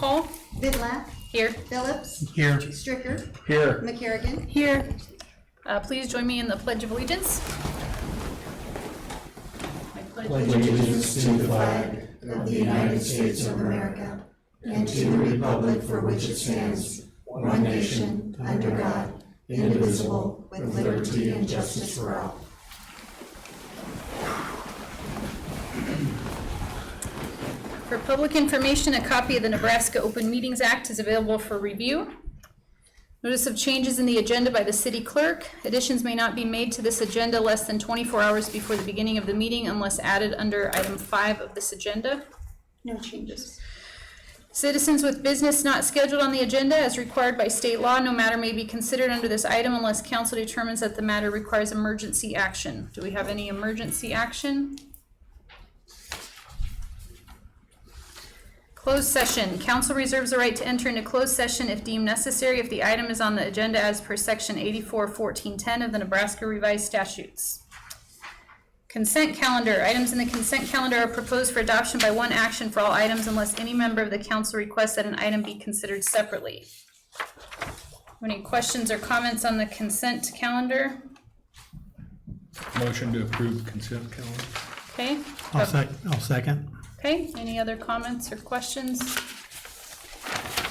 call. Vidlac. Here. Phillips. Here. Stricker. Here. McCarrigan. Here. Please join me in the Pledge of Allegiance. I pledge Allegiance to the flag of the United States of America and to the republic for which it stands, one nation, under God, indivisible, with liberty and justice for all. For public information, a copy of the Nebraska Open Meetings Act is available for review. Notice of changes in the agenda by the city clerk. Additions may not be made to this agenda less than 24 hours before the beginning of the meeting unless added under item 5 of this agenda. No changes. Citizens with business not scheduled on the agenda as required by state law, no matter may be considered under this item unless council determines that the matter requires emergency action. Do we have any emergency action? Closed session. Council reserves the right to enter into closed session if deemed necessary if the item is on the agenda as per section 84-1410 of the Nebraska Revised Statutes. Consent calendar. Items in the consent calendar are proposed for adoption by one action for all items unless any member of the council requests that an item be considered separately. Any questions or comments on the consent calendar? Motion to approve consent calendar. Okay. I'll second. Okay, any other comments or questions?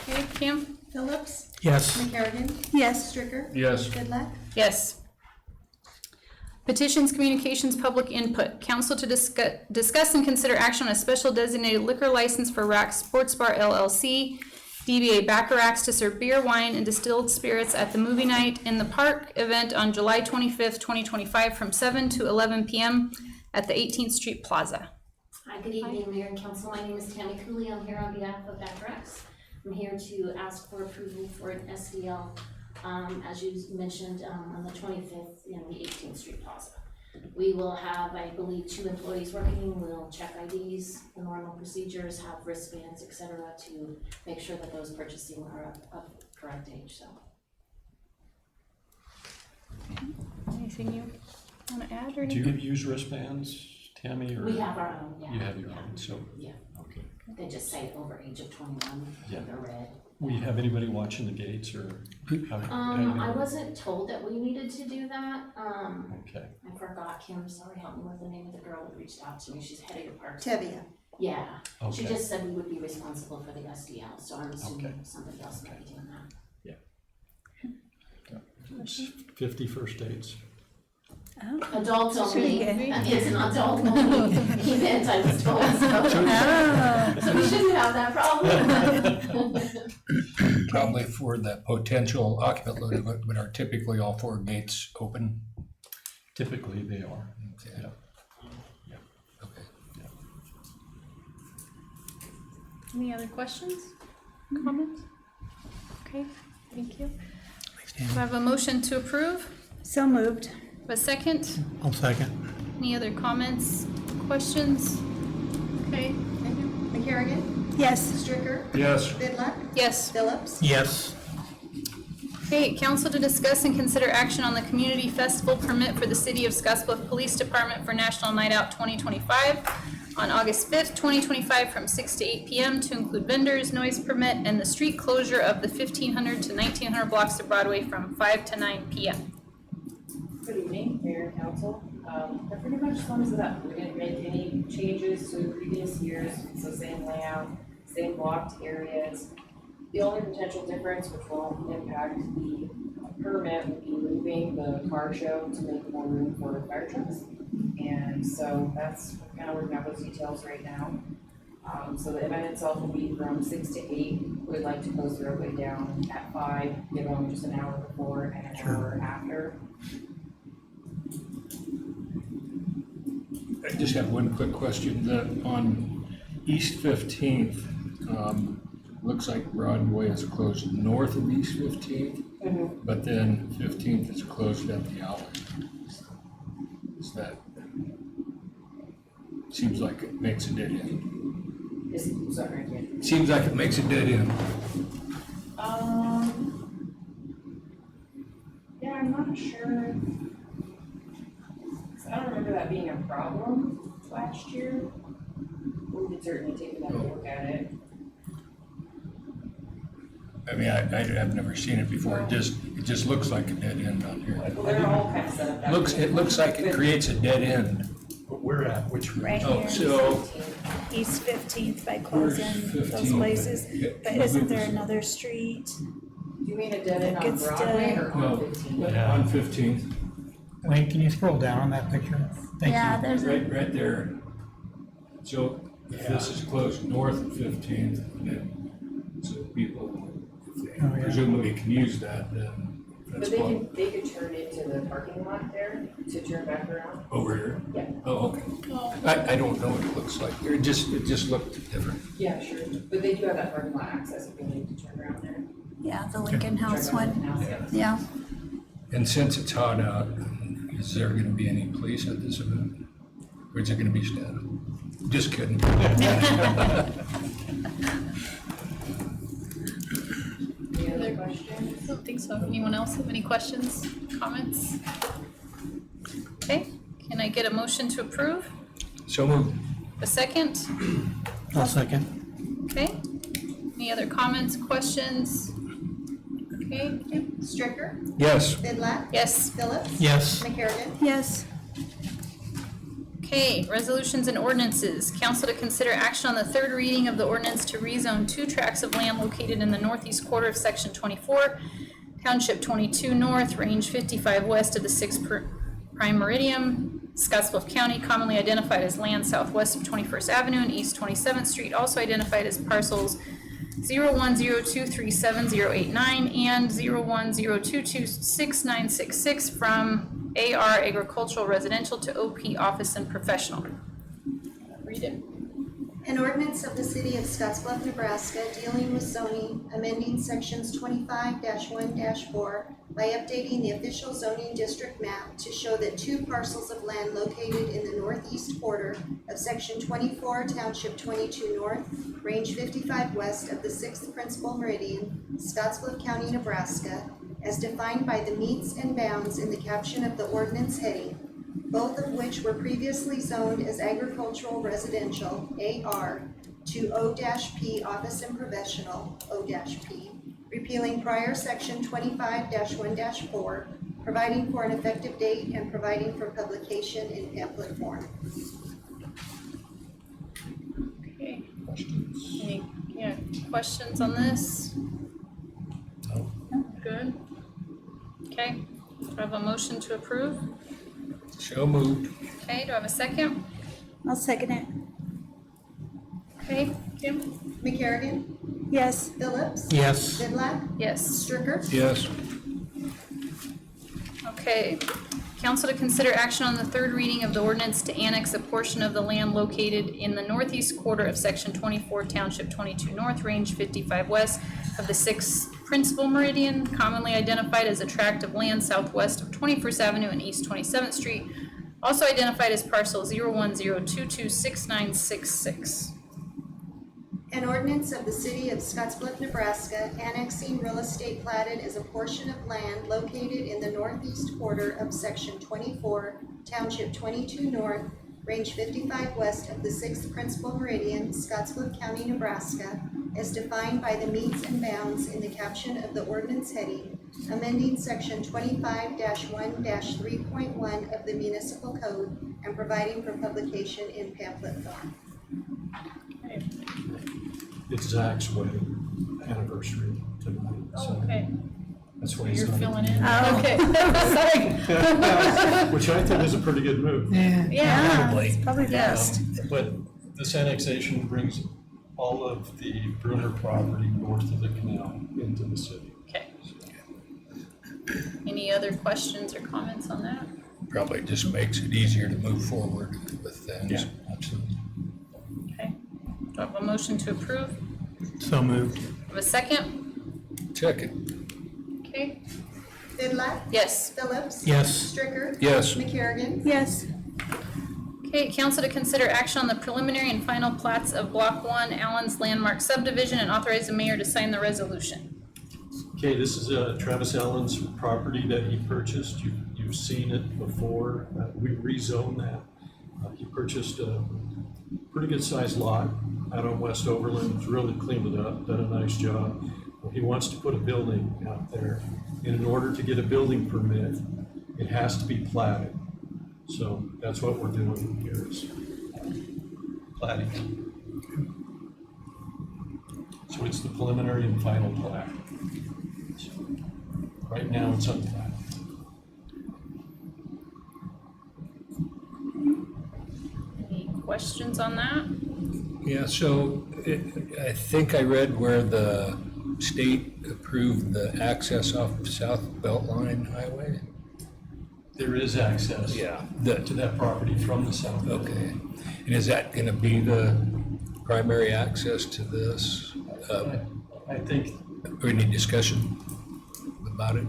Okay, Kim? Phillips. Yes. McCarrigan. Yes. Stricker. Yes. Vidlac. Yes. Petitions, communications, public input. Council to discuss and consider action on a special designated liquor license for Rack Sports Bar LLC, DBA Bacharachs to serve beer, wine, and distilled spirits at the Movie Night in the Park event on July 25th, 2025 from 7 to 11 p.m. at the 18th Street Plaza. Hi, good evening, Mayor and Council. My name is Tammy Cooley. I'm here on behalf of Bacharachs. I'm here to ask for approval for an SDL, as you mentioned, on the 25th in the 18th Street Plaza. We will have, I believe, 2 employees working. We'll check IDs, the normal procedures, have wristbands, etc., to make sure that those purchasing are of correct age. So, Anything you want to add or Do anything? you use wristbands, Tammy, or? we have our own. Yeah. You have your yeah. own, so, Yeah. okay. They just say over age of 21. Yeah. They're red. We have anybody watching the gates, or? I wasn't told that we needed to do that. Okay, I forgot, Kim, sorry, help me with the name of the girl that reached out to me, she's head of your parks. Tevia. Yeah, she okay, just said we would be responsible for the SDL, so I'm assuming Okay. somebody else might be doing that. it's 50 first dates. Adults only, good. it's an adult only event, I was told, so we shouldn't have that problem. Probably for the potential occupant load, but are typically all 4 gates open? Typically, they are. Okay. Yeah. Okay. Any other questions, comments? Okay, thank you. Do I have a motion to approve? So moved. A second? I'll second. Any other comments, questions? Okay, McCarrigan. yes. Stricker. Yes. Vidlac. Yes. Phillips. Yes. Okay, council to discuss and consider action on the community festival permit for the City of Scottsbluff Police Department for National Night Out 2025 on August 5th, 2025 from 6 to 8 p.m. to include vendors, noise permit, and the street closure of the 1500 to 1900 blocks of Broadway from 5 to 9 p.m. Good evening, Mayor and Council. That pretty much sums it up. We didn't make any changes to previous years. It's the same layout, same blocked areas. The only potential difference, which will impact the permit, would be moving the car show to make more room for fire trucks. And so that's kind of working out those details right now. So the event itself will be from 6 to 8. We'd like to close the roadway down at 5, give them just an hour before and an hour after. I just have one quick question. On East 15th, looks like Broadway is closed north of East 15th, but then 15th is closed at the alley. Is that, seems like it makes a dead end. Seems like it makes a dead end. Yeah, I'm not sure. I don't remember that being a problem last year. We could certainly take another look at it. I mean, I've never seen it before. It just looks like a dead end on here. Well, they're all kind of set up that way. It looks like it creates a dead end. But we're at which. Right Oh, here, so, East 15th by Where's closing those 15th? places. Yeah. But isn't there another street? Do you mean a dead end on It's Broadway or no, on 15? on 15th, Wayne, can you scroll down on that picture? Thank Yeah, you. there's a, right there. So if this is closed north of 15th, then, so people, if they Oh, yeah. presumably can use that, then But that's they what, could turn into the parking lot there to turn back around. over here? Yeah. Oh, okay. I don't know what it looks like. It just looked different. Yeah, sure, but they do have that parking lot access if you need to turn around there. yeah, the Lincoln House Turn around one. the house, yeah. Yeah. And since it's hot out, is there gonna be any police at this event? Or is it gonna be staff? Just kidding. Any other questions? I don't think so. Anyone else have any questions, comments? Okay, can I get a motion to approve? So moved. A second? I'll second. Okay. Any other comments, questions? Okay, Stricker? Yes. Vidlac? yes. Phillips? Yes. McCarrigan? Yes. Okay, resolutions and ordinances. Council to consider action on the third reading of the ordinance to rezone 2 tracts of land located in the northeast quarter of section 24, township 22 north, range 55 west of the 6th prime meridian, Scottsbluff County, commonly identified as land southwest of 21st Avenue and East 27th Street, also identified as parcels 0102378089 and 0102266966 from AR Agricultural Residential to OP Office and Professional. Read it. An ordinance of the City of Scottsbluff, Nebraska dealing with zoning, amending sections 25-1-4 by updating the official zoning district map to show that 2 parcels of land located in the northeast quarter of section 24, township 22 north, range 55 west of the 6th principal meridian, Scottsbluff County, Nebraska, as defined by the meets and bounds in the caption of the ordinance heading, both of which were previously zoned as agricultural residential, AR, to O-P office and professional, O-P, repealing prior section 25-1-4, providing for an effective date and providing for publication in pamphlet form. Okay, Questions? any, questions on this? No. Good. Okay, do I have a motion to approve? So moved. Okay, do I have a second? I'll second it. Okay, Kim? McCarrigan? Yes. Phillips? Yes. Vidlac? Yes. Stricker? Yes. Okay, council to consider action on the third reading of the ordinance to annex a portion of the land located in the northeast quarter of section 24, township 22 north, range 55 west of the 6th principal meridian, commonly identified as a tract of land southwest of 21st Avenue and East 27th Street, also identified as parcel 0102266966. An ordinance of the City of Scottsbluff, Nebraska, annexing real estate platted as a portion of land located in the northeast quarter of section 24, township 22 north, range 55 west of the 6th principal meridian, Scottsbluff County, Nebraska, as defined by the meets and bounds in the caption of the ordinance heading, amending section 25-1-3.1 of the municipal code and providing for publication in pamphlet form. It's Zach's wedding anniversary tonight, so Okay, that's why so he's you're not. filling in? Oh. Okay. Which I think is a pretty good move. Yeah. Yeah, It's probably best. But this annexation brings all of the Bruner property north of the canal into the city. okay. Any other questions or comments on that? Probably just makes it easier to move forward with things. Yeah, absolutely. Okay, do I have a motion to approve? So moved. Have a second? Second. Okay, Vidlac? yes. Phillips? Yes. Stricker? Yes. McCarrigan? Yes. Okay, council to consider action on the preliminary and final plats of Block 1, Allen's Landmark subdivision, and authorize the mayor to sign the resolution. Okay, this is Travis Allen's property that he purchased. You've seen it before. We rezoned that. He purchased a pretty good sized lot out on West Overland. It's really cleaned it up, done a nice job. he wants to put a building out there. And in order to get a building permit, it has to be platted. So that's what we're doing here is platting. So it's the preliminary and final plat. So right now, it's unplatted. Any questions on that? Yeah, so I think I read where the state approved the access off South Beltline Highway. There is access to that property from the south. Okay, and is that gonna be the primary access to this? I think Or any discussion about it?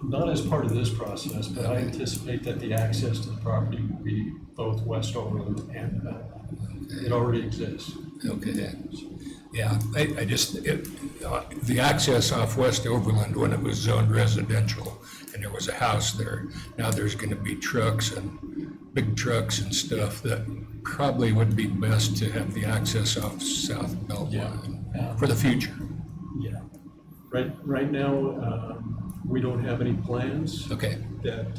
not as part of this process, but I anticipate that the access to the property will be both West Overland and Beltline. It already exists. Okay, yeah, I just, the access off West Overland when it was zoned residential and there was a house there, now there's gonna be trucks and big trucks and stuff that probably would be best to have the access off South Beltline for the future. Yeah. Right now, we don't have any plans Okay, that,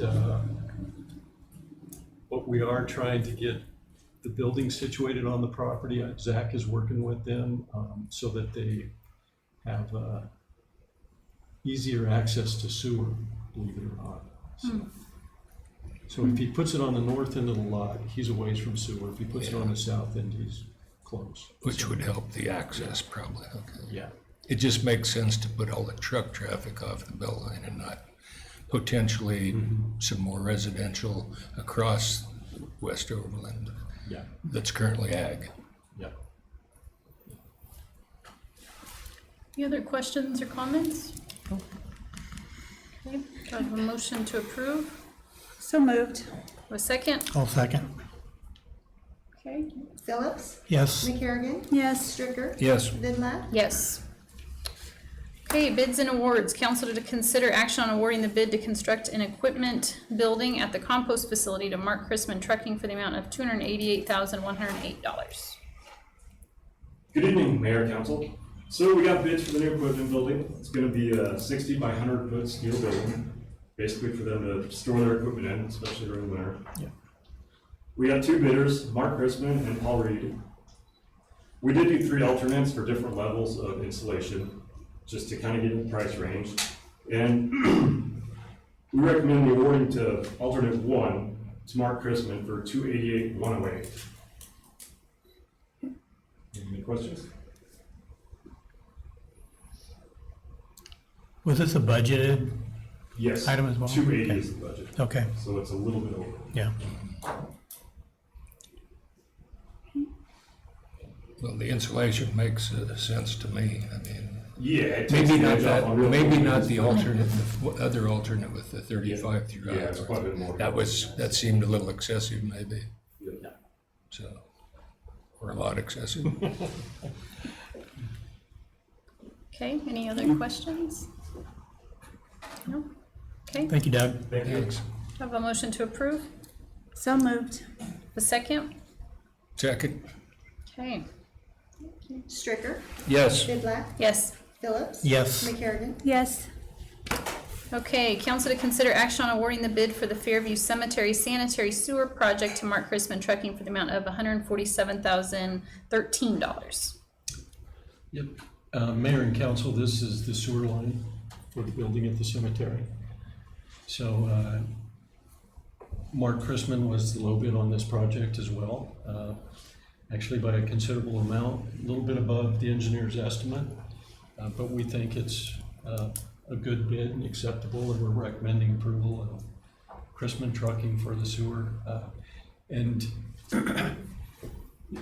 but we are trying to get the building situated on the property. Zach is working with them so that they have easier access to sewer, believe it or not. So if he puts it on the north end of the lot, he's a ways from sewer. If he puts it on the south end, he's close. which would help the access probably, okay. Yeah. It just makes sense to put all the truck traffic off the Beltline and not potentially some more residential across West Overland Yeah. that's currently ag. Yeah. Any other questions or comments? Okay, do I have a motion to approve? So moved. A second? I'll second. Okay. Phillips, Yes. McCarrigan, Yes. Stricker, Yes, Vidlac, Yes. Okay, bids and awards. Council to consider action on awarding the bid to construct an equipment building at the compost facility to Mark Chrisman Trucking for the amount of $288,108. Good evening, Mayor and Council. So we got bids for the new equipment building. It's gonna be a 60 by 100 foot steel building, basically for them to store their equipment in, especially during the winter. Yeah. We got two bidders, Mark Chrisman and Paul Reed. We did do 3 alternates for different levels of installation, just to kind of get in the price range. And we recommend the awarding to alternate 1 to Mark Chrisman for $288,108. Any questions? Was this a budgeted Yes. item as well? 280 Okay. is the budget, Okay, so it's a little bit over. yeah. well, the insulation makes sense to me. I mean, Yeah, it takes maybe the not edge off that, on real maybe quick. not the alternate, the other alternate with the 35 through. Yeah, it's quite a bit more. That seemed a little excessive maybe, Yeah. so, or a lot excessive. Okay, any other questions? No? Okay, Thank you, Doug. Thank you. Thanks. have a motion to approve. So moved. A second? Second, Okay, Stricker, yes. Vidlac, yes. Phillips. Yes. McCarrigan, Yes. Okay, council to consider action on awarding the bid for the Fairview Cemetery Sanitary Sewer Project to Mark Chrisman Trucking for the amount of $147,013. Yep. Mayor and council, this is the sewer line for the building at the cemetery. So Mark Chrisman was the low bid on this project as well, actually by a considerable amount, a little bit above the engineer's estimate, but we think it's a good bid and acceptable, and we're recommending approval of Chrisman Trucking for the sewer. And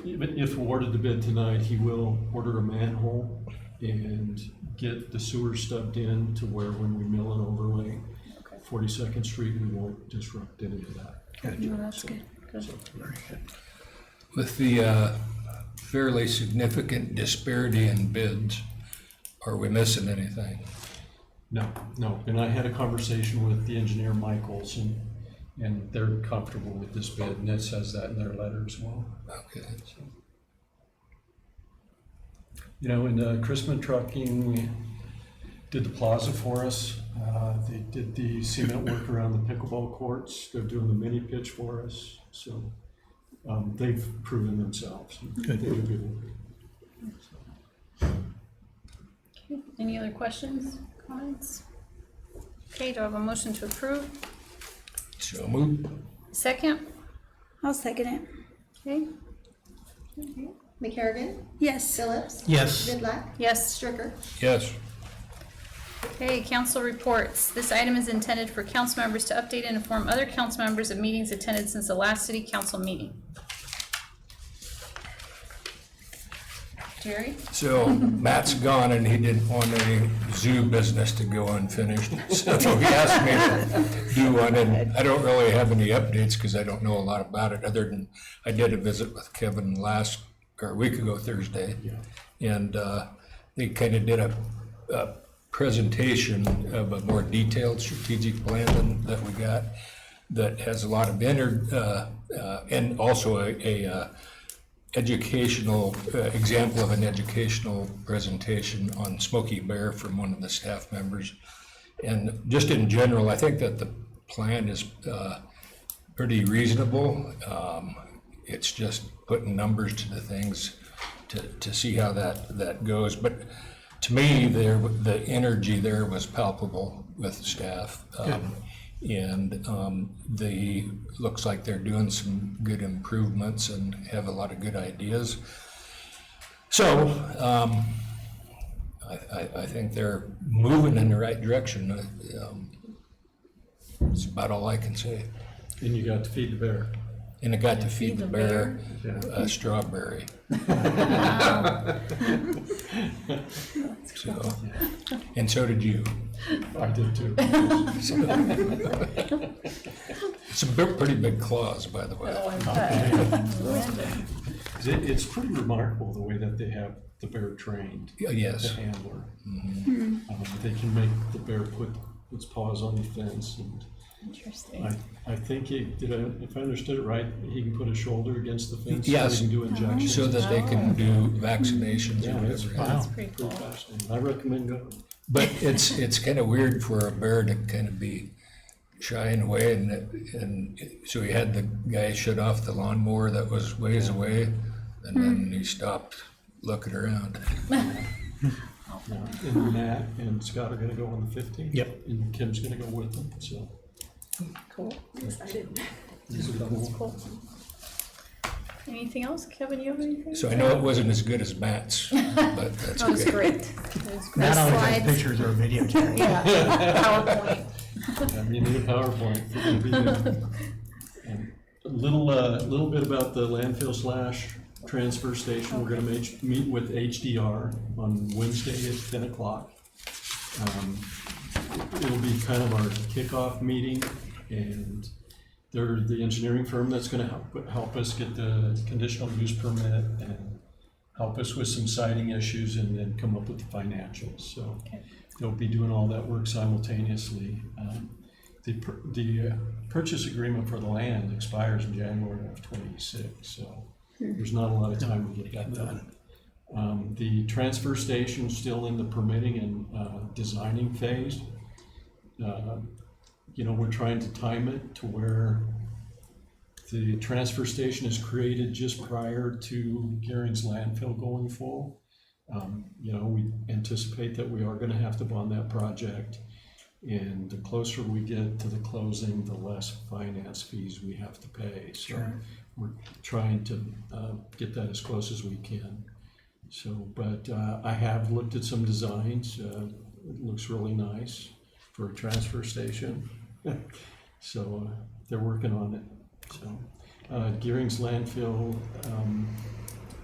if awarded the bid tonight, he will order a manhole and get the sewer stubbed in to where when we mill and overlay 42nd Street, we won't disrupt any of that. No, that's good. Good. With the fairly significant disparity in bids, are we missing anything? No, and I had a conversation with the engineer, Mike Olson, and they're comfortable with this bid, and it says that in their letter as well. Okay, You know, in Chrisman Trucking, did the plaza for us. They did the cement work around the pickleball courts. They're doing the mini pitch for us. So they've proven themselves. Good. They do good work. Okay, any other questions, comments? Okay, do I have a motion to approve? So moved. Second? I'll second it. Okay, McCarrigan. Yes. Phillips. Yes. Vidlac. yes. Stricker. Yes. Okay, council reports. This item is intended for council members to update and inform other council members of meetings attended since the last city council meeting. Jerry? So Matt's gone and he didn't want any zoo business to go unfinished. So he asked me to do one, and I don't really have any updates because I don't know a lot about it, other than I did a visit with Kevin a week ago Thursday. And they kind of did a presentation of a more detailed strategic plan that we got that has a lot of and also a educational example of an educational presentation on Smokey Bear from one of the staff members. And just in general, I think that the plan is pretty reasonable. It's just putting numbers to the things to see how that goes. But to me, the energy there was palpable with staff. Looks like they're doing some good improvements and have a lot of good ideas. So, I think they're moving in the right direction. It's about all I can say. And you got to feed the bear. And I got to feed the bear Yeah. a strawberry. So, and so did you. I did too. Some pretty big claws, by the way. It's pretty remarkable the way that they have the bear trained. Yes. The handler. They can make the bear put its paws on the fence, and Interesting. I think if I understood it right, he can put his shoulder against the fence. Yes. So he can do injections. So that they can do vaccinations or Yeah, it's whatever. Wow. That's pretty cool. pretty fascinating. I recommend going. But it's kind of weird for a bear to kind of be shying away, and so he had the guy shut off the lawnmower that was ways away, and then he stopped looking around. And Matt and Scott are gonna go on the 15th. Yep. And Kim's gonna go with them, so. Cool. Excited. These are cool. Cool. Anything else? Kevin, you have anything? So I know it wasn't as good as Matt's, but that's That was okay. great. It was great. Not always has Slides. pictures or video, Jerry. Yeah, PowerPoint. Yeah, you need a PowerPoint. If you're gonna be there. And a little bit about the landfill / transfer station. We're gonna meet with HDR on Wednesday at 10 o'clock. It'll be kind of our kickoff meeting, and they're the engineering firm that's gonna help us get the conditional use permit and help us with some siting issues and then come up with the financials. So they'll be doing all that work simultaneously. The purchase agreement for the land expires in January of 26, so there's not a lot of time to get that done. The transfer station's still in the permitting and designing phase. We're trying to time it to where the transfer station is created just prior to Gearing's landfill going full. We anticipate that we are gonna have to bond that project, and the closer we get to the closing, the less finance fees we have to pay. So we're trying to get that as close as we can. So, but I have looked at some designs. It looks really nice for a transfer station. So they're working on it. So Gearing's landfill,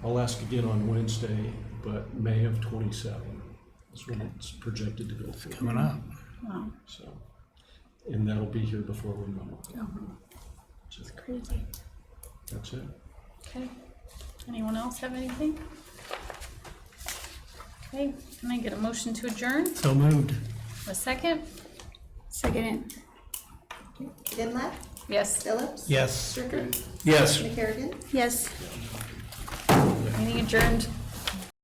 I'll ask again on Wednesday, but May of 27 is when it's projected to go through. Coming up. Wow, So, and that'll be here before we know it. So it's crazy. that's it. Okay. Anyone else have anything? Okay, can I get a motion to adjourn? So moved. A second? Second it. Vidlac. Yes. Phillips. Yes. Stricker. Yes. McCarrigan. Yes. Meeting adjourned.